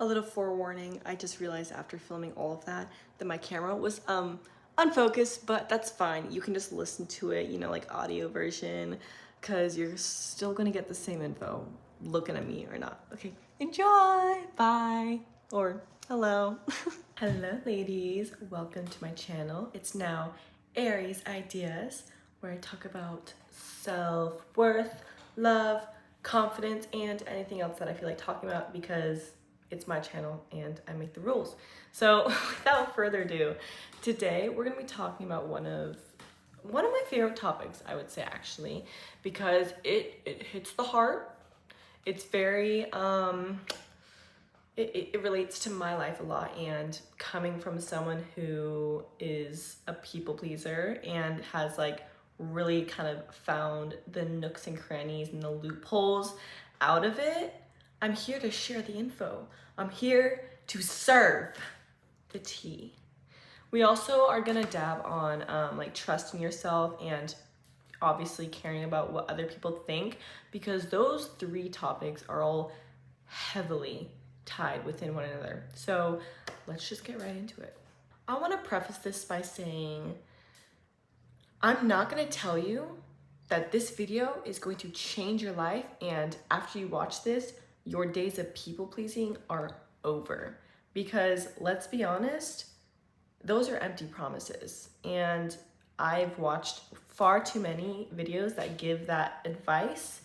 A little forewarning, I just realized after filming all of that my camera was unfocused, but that's fine. You can just listen to it, like audio version, because you're still gonna get the same info looking at me or not. Okay, enjoy, bye, or hello. Hello ladies, welcome to my channel. It's now Aries Ideas, where I talk about self-worth, love, confidence, and anything else that I feel like talking about because it's my channel and I make the rules. So without further ado, today we're gonna be talking about one of my favorite topics, I would say, actually, because it hits the heart. It's very it relates to my life a lot, and coming from someone who is a people pleaser and has like really kind of found the nooks and crannies and the loopholes out of it, I'm here to share the info. I'm here to serve the tea. We also are gonna dab on like trusting yourself and obviously caring about what other people think, because those three topics are all heavily tied within one another. So let's just get right into it. I want to preface this by saying I'm not going to tell you that this video is going to change your life and after you watch this, your days of people pleasing are over. Because let's be honest, those are empty promises. And I've watched far too many videos that give that advice,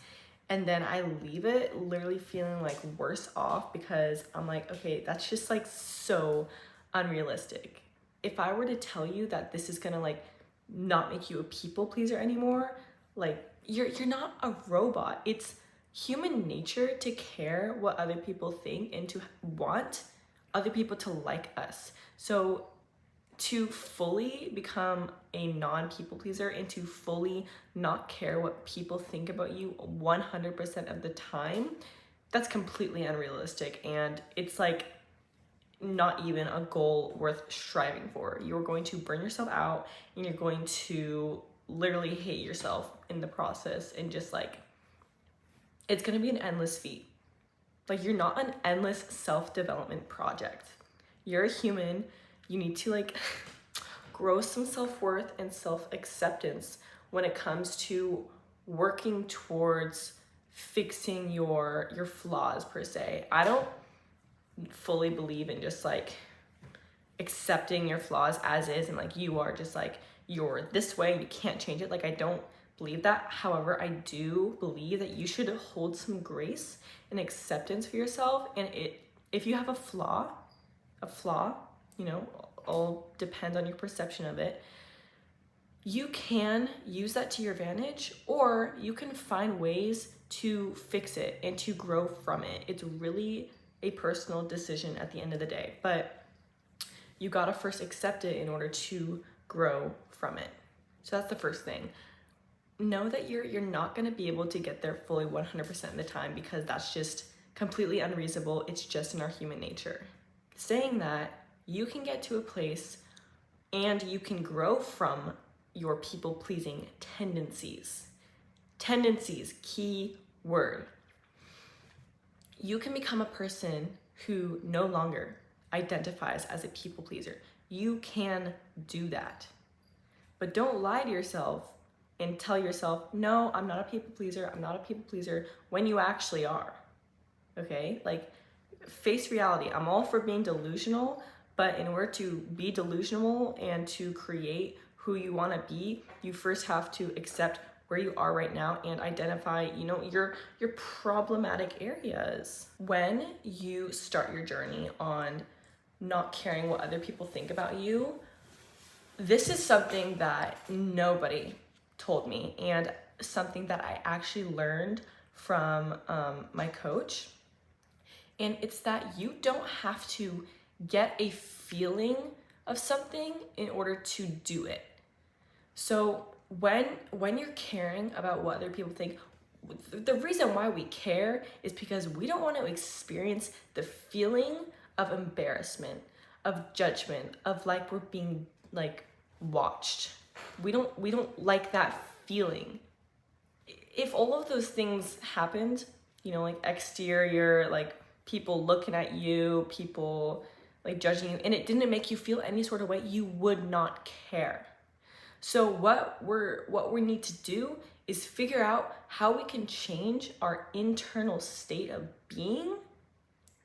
and then I leave it literally feeling like worse off because I'm like, okay, that's just like so unrealistic. If I were to tell you that this is gonna like not make you a people pleaser anymore, like you're not a robot. It's human nature to care what other people think and to want other people to like us. So to fully become a non-people pleaser and to fully not care what people think about you 100% of the time, that's completely unrealistic, and it's like not even a goal worth striving for. You're going to burn yourself out and you're going to literally hate yourself in the process, and just like it's going to be an endless feat. Like, you're not an endless self-development project. You're a human. You need to like grow some self-worth and self-acceptance when it comes to working towards fixing your flaws per se. I don't fully believe in just like accepting your flaws as is and like you are just like you're this way, you can't change it. Like, I don't believe that. However, I do believe that you should hold some grace and acceptance for yourself, and if you have a flaw, all depends on your perception of it. You can use that to your advantage, or you can find ways to fix it and to grow from it. It's really a personal decision at the end of the day, but you gotta first accept it in order to grow from it. So that's the first thing. Know that you're not gonna be able to get there fully 100% of the time, because that's just completely unreasonable. It's just in our human nature. Saying that, you can get to a place and you can grow from your people-pleasing tendencies. Tendencies, key word. You can become a person who no longer identifies as a people pleaser. You can do that. But don't lie to yourself and tell yourself, no, I'm not a people pleaser, I'm not a people pleaser, when you actually are. Okay? Like, face reality. I'm all for being delusional, but in order to be delusional and to create who you want to be, you first have to accept where you are right now and identify, your problematic areas. When you start your journey on not caring what other people think about you, this is something that nobody told me, and something that I actually learned from my coach. And it's that you don't have to get a feeling of something in order to do it. So when you're caring about what other people think, the reason why we care is because we don't want to experience the feeling of embarrassment, of judgment, of like we're being like watched. We don't like that feeling. If all of those things happened, like exterior, like people looking at you, people like judging you, and it didn't make you feel any sort of way, you would not care. So what we need to do is figure out how we can change our internal state of being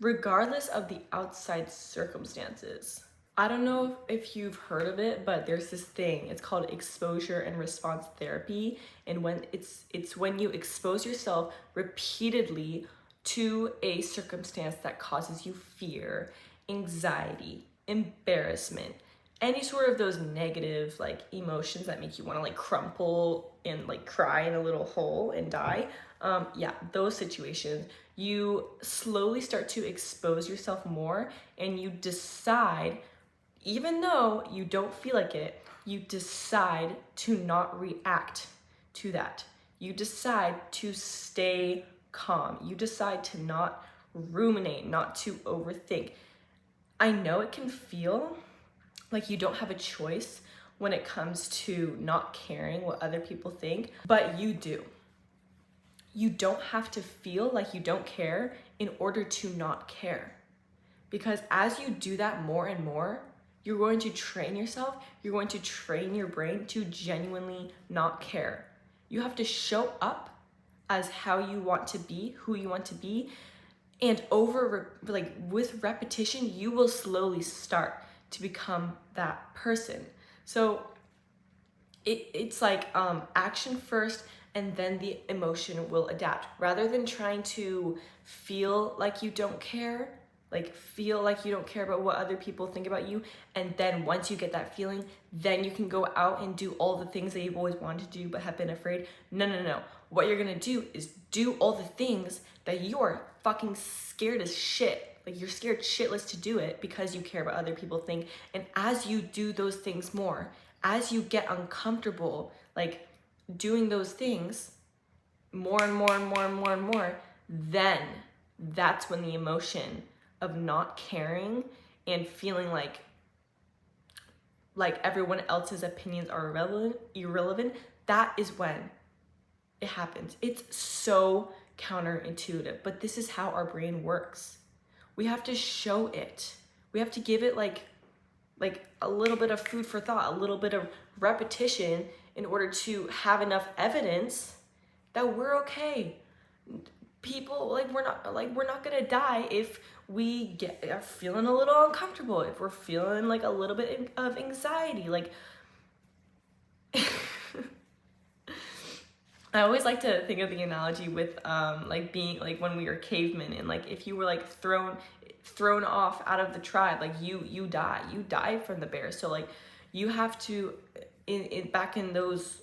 regardless of the outside circumstances. I don't know if you've heard of it, but there's this thing. It's called exposure and response therapy. And when it's when you expose yourself repeatedly to a circumstance that causes you fear, anxiety, embarrassment, any sort of those negative like emotions that make you want to like crumple and like cry in a little hole and die. Yeah, those situations, you slowly start to expose yourself more, and you decide, even though you don't feel like it, you decide to not react to that. You decide to stay calm. You decide to not ruminate, not to overthink. I know it can feel like you don't have a choice when it comes to not caring what other people think, but you do. You don't have to feel like you don't care in order to not care. Because as you do that more and more, you're going to train yourself, you're going to train your brain to genuinely not care. You have to show up as how you want to be, who you want to be, and with repetition, you will slowly start to become that person. So it's like action first, and then the emotion will adapt. Rather than trying to feel like you don't care, about what other people think about you, and then once you get that feeling, then you can go out and do all the things that you've always wanted to do but have been afraid. No. What you're gonna do is do all the things that you are fucking scared as shit. Like, you're scared shitless to do it because you care about other people think. And as you do those things more, as you get uncomfortable, like doing those things more and more, then that's when the emotion of not caring and feeling like everyone else's opinions are irrelevant, that is when it happens. It's so counterintuitive, but this is how our brain works. We have to show it. We have to give it like a little bit of food for thought, a little bit of repetition in order to have enough evidence that we're okay. People, we're not gonna die if we are feeling a little uncomfortable, if we're feeling like a little bit of anxiety. Like I always like to think of the analogy with being like when we were cavemen, and like if you were like thrown off out of the tribe, like you die from the bear. So like you have to back in those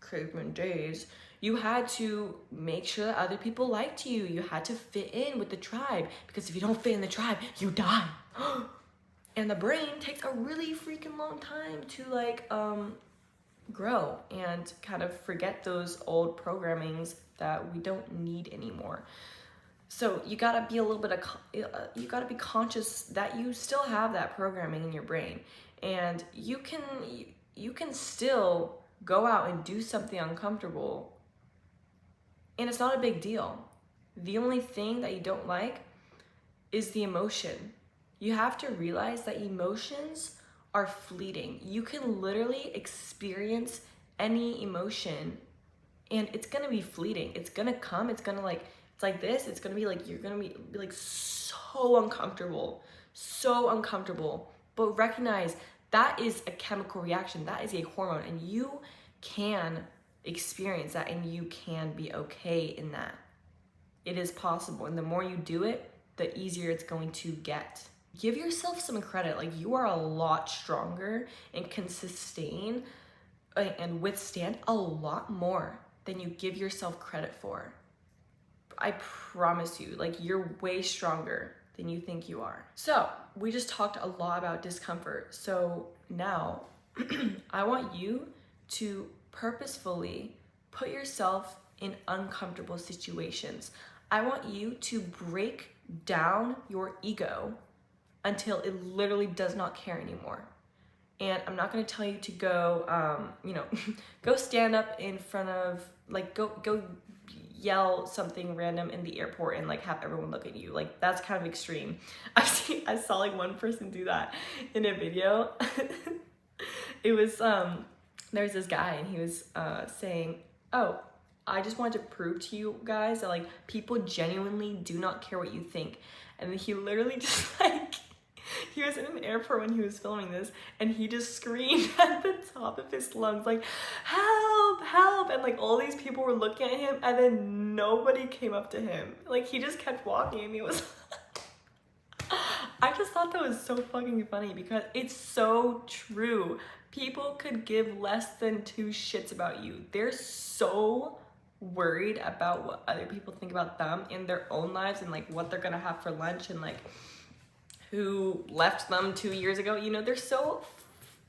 caveman days, you had to make sure that other people liked you. You had to fit in with the tribe, because if you don't fit in the tribe, you die. And the brain takes a really freaking long time to grow and kind of forget those old programmings that we don't need anymore. So you gotta be you gotta be conscious that you still have that programming in your brain, and you can still go out and do something uncomfortable, and it's not a big deal. The only thing that you don't like is the emotion. You have to realize that emotions are fleeting. You can literally experience any emotion, and it's gonna be fleeting. It's gonna come, it's like this, it's gonna be like, you're gonna be like so uncomfortable, but recognize that is a chemical reaction, that is a hormone, and you can experience that, and you can be okay in that. It is possible, and the more you do it, the easier it's going to get. Give yourself some credit. Like, you are a lot stronger and can sustain and withstand a lot more than you give yourself credit for. I promise you, like, you're way stronger than you think you are. So we just talked a lot about discomfort. So now I want you to purposefully put yourself in uncomfortable situations. I want you to break down your ego until it literally does not care anymore. And I'm not gonna tell you to go, go stand up in front of, like, go yell something random in the airport and like have everyone look at you. Like that's kind of extreme. I saw like one person do that in a video. It was there's this guy and he was saying, oh, I just wanted to prove to you guys that like people genuinely do not care what you think. And he literally just like, he was in an airport when he was filming this and he just screamed at the top of his lungs like, help, help. And like all these people were looking at him and then nobody came up to him. Like he just kept walking and he was I just thought that was so fucking funny because it's so true. People could give less than two shits about you. They're so worried about what other people think about them in their own lives and like what they're gonna have for lunch and like who left them 2 years ago. You know, they're so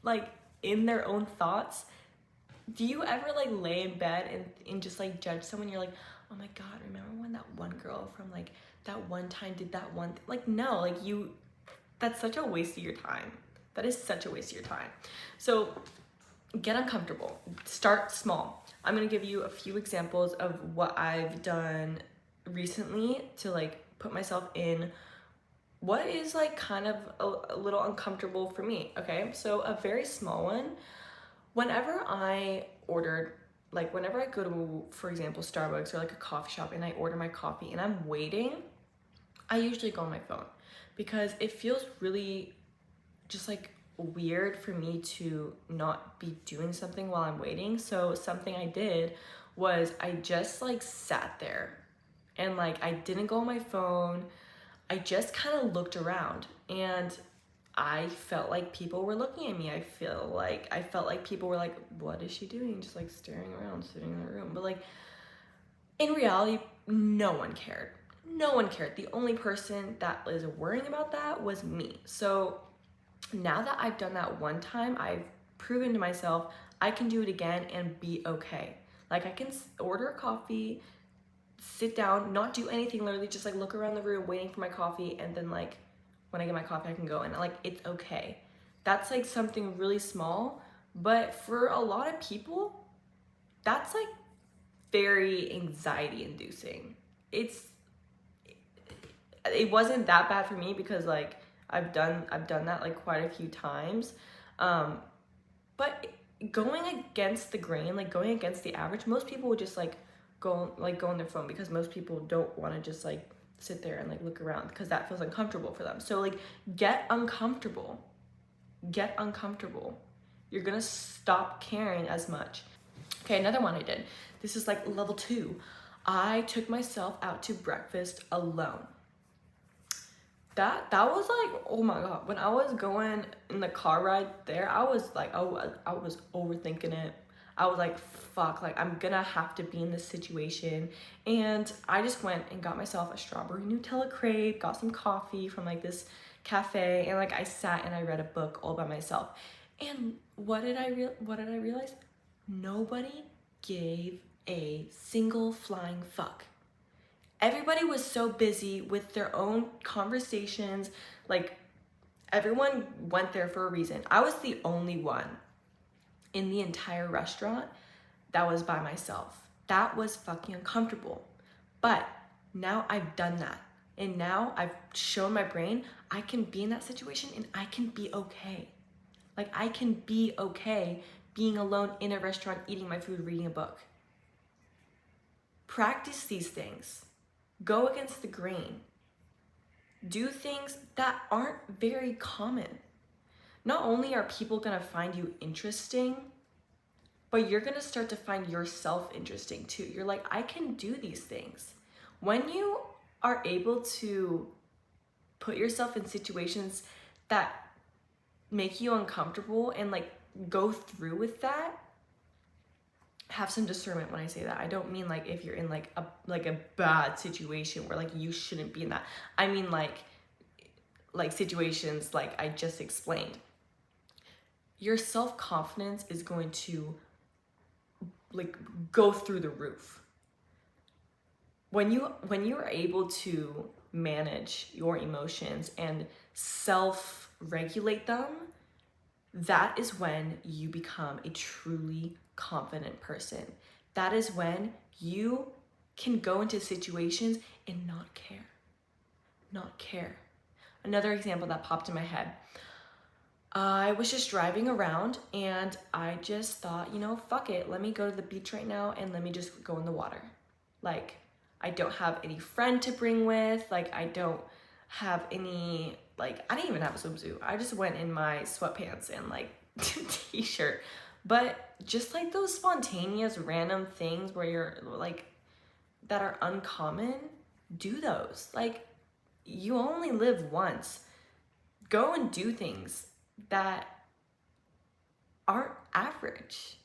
like in their own thoughts. Do you ever like lay in bed and just like judge someone? You're like, oh my God, remember when that one girl from like that one time did that one thing? Like, no, like that's such a waste of your time. That is such a waste of your time. So get uncomfortable, start small. I'm gonna give you a few examples of what I've done recently to like put myself in what is like kind of a little uncomfortable for me, okay? So a very small one, whenever I go to, for example, Starbucks or like a coffee shop and I order my coffee and I'm waiting, I usually go on my phone because it feels really just like weird for me to not be doing something while I'm waiting. So something I did was I just like sat there and like I didn't go on my phone. I just kind of looked around and I felt like people were looking at me. I felt like people were like, what is she doing? Just like staring around, sitting in the room. But like in reality, no one cared. No one cared. The only person that was worrying about that was me. So now that I've done that one time, I've proven to myself I can do it again and be okay. Like I can order a coffee, sit down, not do anything, literally just like look around the room waiting for my coffee, and then like when I get my coffee I can go, and like it's okay. That's like something really small, but for a lot of people that's like very anxiety inducing. It wasn't that bad for me because like I've done that like quite a few times, but going against the grain, like going against the average, most people would just like go on their phone because most people don't want to just like sit there and like look around because that feels uncomfortable for them. So like get uncomfortable. You're gonna stop caring as much. Okay, another one I did. This is like level 2. I took myself out to breakfast alone. That was like, oh my God, when I was going in the car ride there, I was like, oh, I was overthinking it. I was like, fuck, like I'm gonna have to be in this situation. And I just went and got myself a strawberry Nutella crepe, got some coffee from like this cafe, and like I sat and I read a book all by myself. And what did I realize? Nobody gave a single flying fuck. Everybody was so busy with their own conversations. Like everyone went there for a reason. I was the only one in the entire restaurant that was by myself. That was fucking uncomfortable. But now I've done that. And now I've shown my brain I can be in that situation and I can be okay. Like I can be okay being alone in a restaurant, eating my food, reading a book. Practice these things. Go against the grain. Do things that aren't very common. Not only are people gonna find you interesting, but you're gonna start to find yourself interesting too. You're like, I can do these things. When you are able to put yourself in situations that make you uncomfortable and like go through with that, have some discernment when I say that. I don't mean like if you're in like a bad situation where like you shouldn't be in that. I mean like situations like I just explained. Your self-confidence is going to like go through the roof. When you are able to manage your emotions and self-regulate them, that is when you become a truly confident person. That is when you can go into situations and not care. Not care. Another example that popped in my head. I was just driving around and I just thought, you know, fuck it. Let me go to the beach right now and let me just go in the water. Like, I don't have any friend to bring with. Like, I don't have any, like, I didn't even have a swimsuit. I just went in my sweatpants and like t-shirt. But just like those spontaneous random things where you're like, that are uncommon, do those. Like, you only live once. Go and do things that aren't average.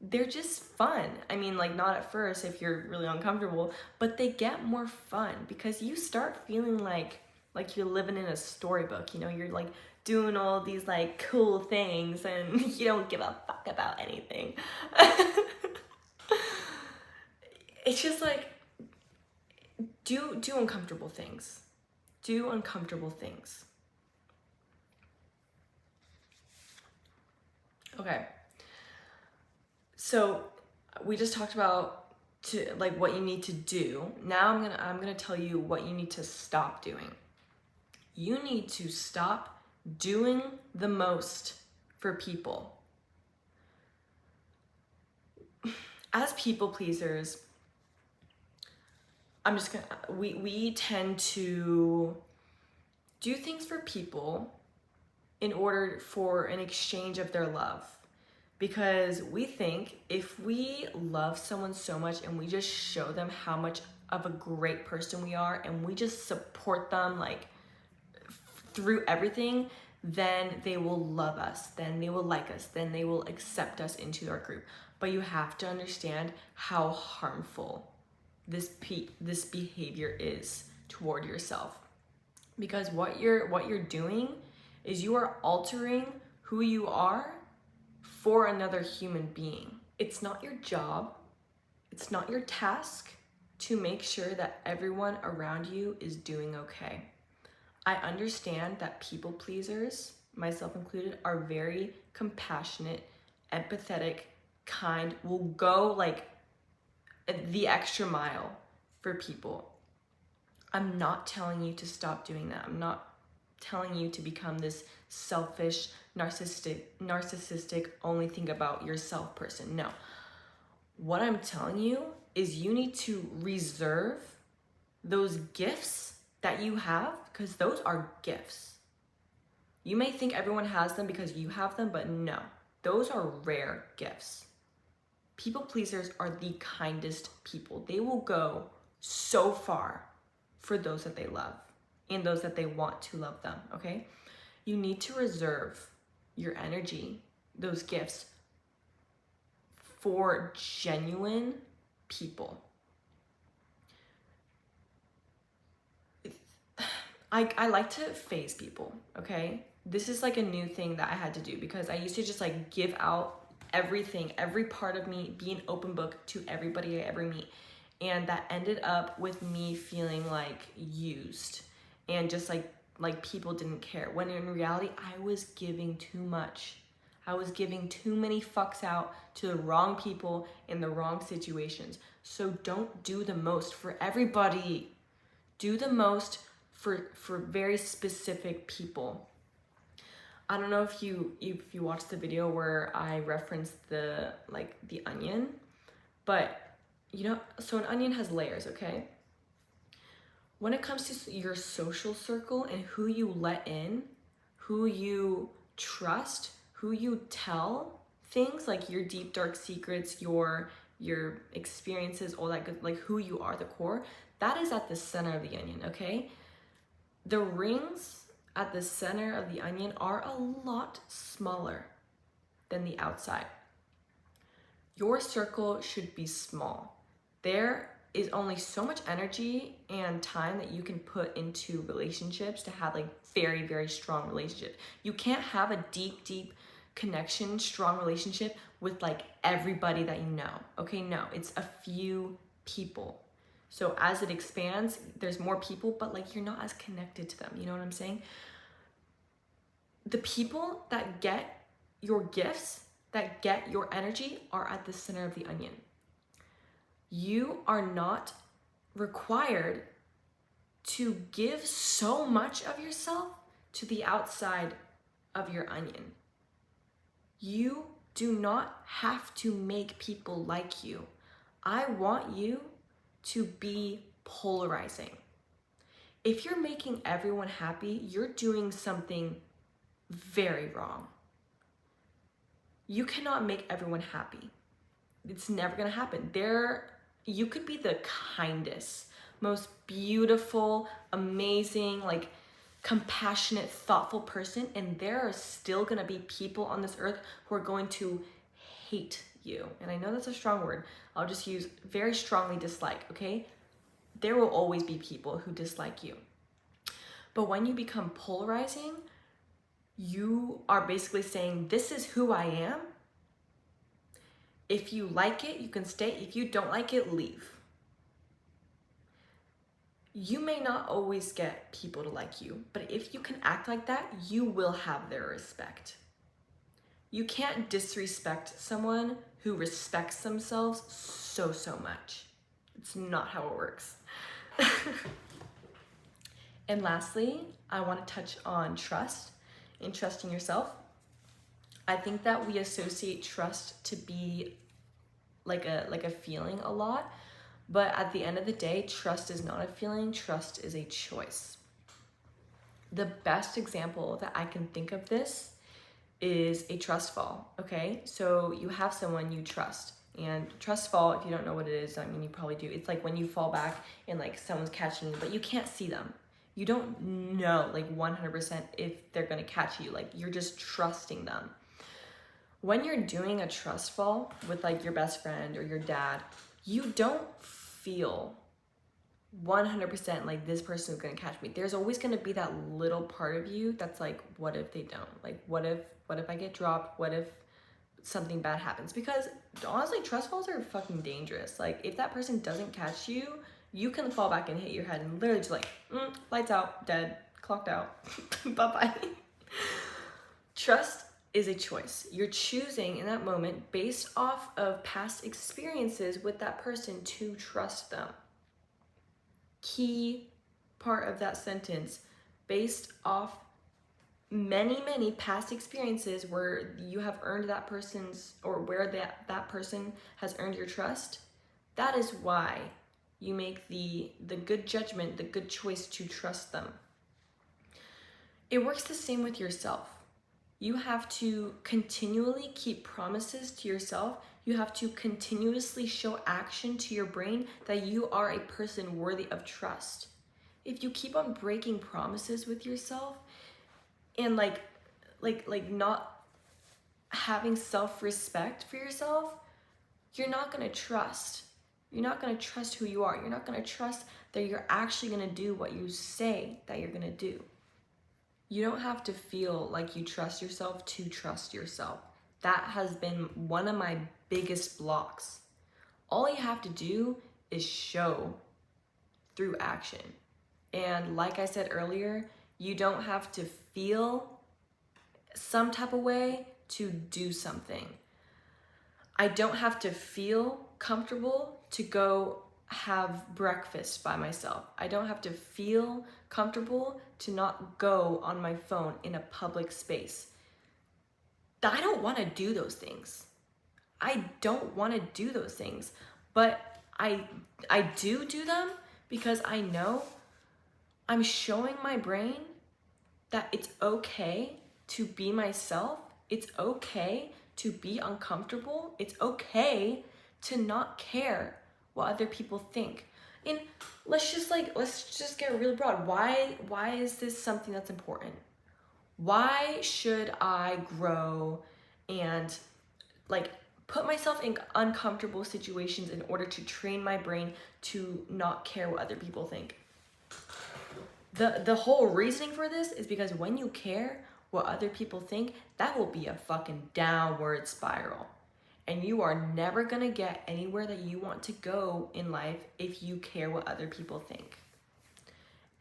They're just fun. I mean, like, not at first if you're really uncomfortable, but they get more fun because you start feeling like you're living in a storybook, you know, you're like doing all these like cool things and you don't give a fuck about anything. It's just like, do uncomfortable things. Do uncomfortable things. Okay. So we just talked about what you need to do. Now I'm gonna tell you what you need to stop doing. You need to stop doing the most for people. As people pleasers, we tend to do things for people in order for an exchange of their love. Because we think if we love someone so much and we just show them how much of a great person we are and we just support them like through everything, then they will love us, then they will like us, then they will accept us into our group. But you have to understand how harmful this behavior is toward yourself. Because what you're doing is you are altering who you are for another human being. It's not your job, it's not your task to make sure that everyone around you is doing okay. I understand that people pleasers, myself included, are very compassionate, empathetic, kind, will go like the extra mile for people. I'm not telling you to stop doing that. I'm not telling you to become this selfish, narcissistic, only think about yourself person. No. What I'm telling you is you need to reserve those gifts that you have, because those are gifts. You may think everyone has them because you have them, but no, those are rare gifts. People pleasers are the kindest people. They will go so far for those that they love and those that they want to love them, okay? You need to reserve your energy, those gifts, for genuine people. I like to phase people, okay? This is like a new thing that I had to do because I used to just like give out everything, every part of me, be an open book to everybody I ever meet. And that ended up with me feeling like used and just like people didn't care. When in reality, I was giving too much. I was giving too many fucks out to the wrong people in the wrong situations. So don't do the most for everybody. Do the most for very specific people. I don't know if you watched the video where I referenced the onion, but you know, so an onion has layers, okay? When it comes to your social circle and who you let in, who you trust, who you tell things like your deep dark secrets, your experiences, all that good, like who you are, the core, that is at the center of the onion, okay? The rings at the center of the onion are a lot smaller than the outside. Your circle should be small. There is only so much energy and time that you can put into relationships to have like very, very strong relationship. You can't have a deep connection, strong relationship with like everybody that you know. Okay, no, it's a few people. So as it expands, there's more people, but like you're not as connected to them. You know what I'm saying? The people that get your gifts, that get your energy, are at the center of the onion. You are not required to give so much of yourself to the outside of your onion. You do not have to make people like you. I want you to be polarizing. If you're making everyone happy, you're doing something very wrong. You cannot make everyone happy. It's never gonna happen. You could be the kindest, most beautiful, amazing, like compassionate, thoughtful person, and there are still gonna be people on this earth who are going to hate you. And I know that's a strong word. I'll just use very strongly dislike, okay? There will always be people who dislike you. But when you become polarizing, you are basically saying, this is who I am. If you like it, you can stay. If you don't like it, leave. You may not always get people to like you, but if you can act like that, you will have their respect. You can't disrespect someone who respects themselves so much. It's not how it works. And lastly, I want to touch on trust and trusting yourself. I think that we associate trust to be like a feeling a lot, but at the end of the day, trust is not a feeling, trust is a choice. The best example that I can think of this is a trust fall, okay? So you have someone you trust, and trust fall, if you don't know what it is, I mean, you probably do. It's like when you fall back and like someone's catching you, but you can't see them. You don't know like 100% if they're gonna catch you, like you're just trusting them. When you're doing a trust fall with like your best friend or your dad, you don't feel 100% like this person is gonna catch me. There's always gonna be that little part of you that's like, what if they don't? Like, what if I get dropped? What if something bad happens? Because honestly, trust falls are fucking dangerous. Like, if that person doesn't catch you, you can fall back and hit your head and literally just like, lights out, dead, clocked out, bye-bye. Trust is a choice. You're choosing in that moment based off of past experiences with that person to trust them. Key part of that sentence, based off many past experiences where you have earned that person's, or where that person has earned your trust. That is why you make the good judgment, the good choice to trust them. It works the same with yourself. You have to continually keep promises to yourself. You have to continuously show action to your brain that you are a person worthy of trust. If you keep on breaking promises with yourself and like not having self-respect for yourself, you're not gonna trust. You're not gonna trust who you are. You're not gonna trust that you're actually gonna do what you say that you're gonna do. You don't have to feel like you trust yourself to trust yourself. That has been one of my biggest blocks. All you have to do is show through action. And like I said earlier, you don't have to feel some type of way to do something. I don't have to feel comfortable to go have breakfast by myself. I don't have to feel comfortable to not go on my phone in a public space. I don't want to do those things. I don't want to do those things, but I do them because I know I'm showing my brain that it's okay to be myself. It's okay to be uncomfortable. It's okay to not care what other people think. And let's just get really broad. Why is this something that's important? Why should I grow and like put myself in uncomfortable situations in order to train my brain to not care what other people think? The whole reasoning for this is because when you care what other people think, that will be a fucking downward spiral. And you are never gonna get anywhere that you want to go in life if you care what other people think.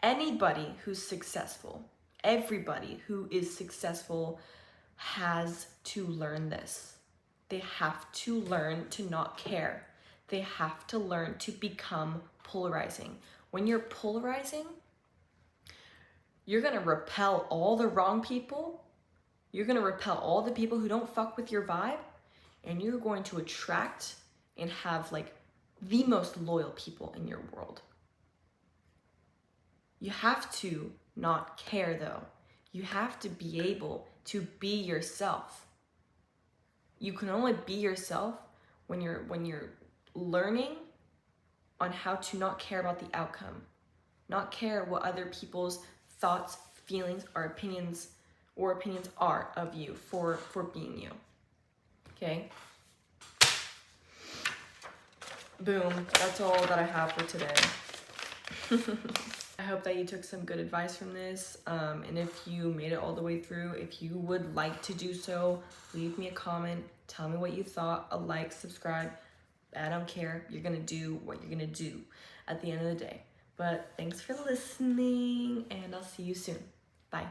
Anybody who's successful, everybody who is successful has to learn this. They have to learn to not care. they have to learn to become polarizing. When you're polarizing, you're gonna repel all the wrong people. You're gonna repel all the people who don't fuck with your vibe, and you're going to attract and have like the most loyal people in your world. You have to not care though. You have to be able to be yourself. You can only be yourself when you're learning on how to not care about the outcome, not care what other people's thoughts, feelings, or opinions are of you for being you. Okay? Boom. That's all that I have for today. I hope that you took some good advice from this. And if you made it all the way through, if you would like to do so, leave me a comment. Tell me what you thought. A like, subscribe. I don't care. You're going to do what you're going to do at the end of the day. But thanks for listening, and I'll see you soon. Bye.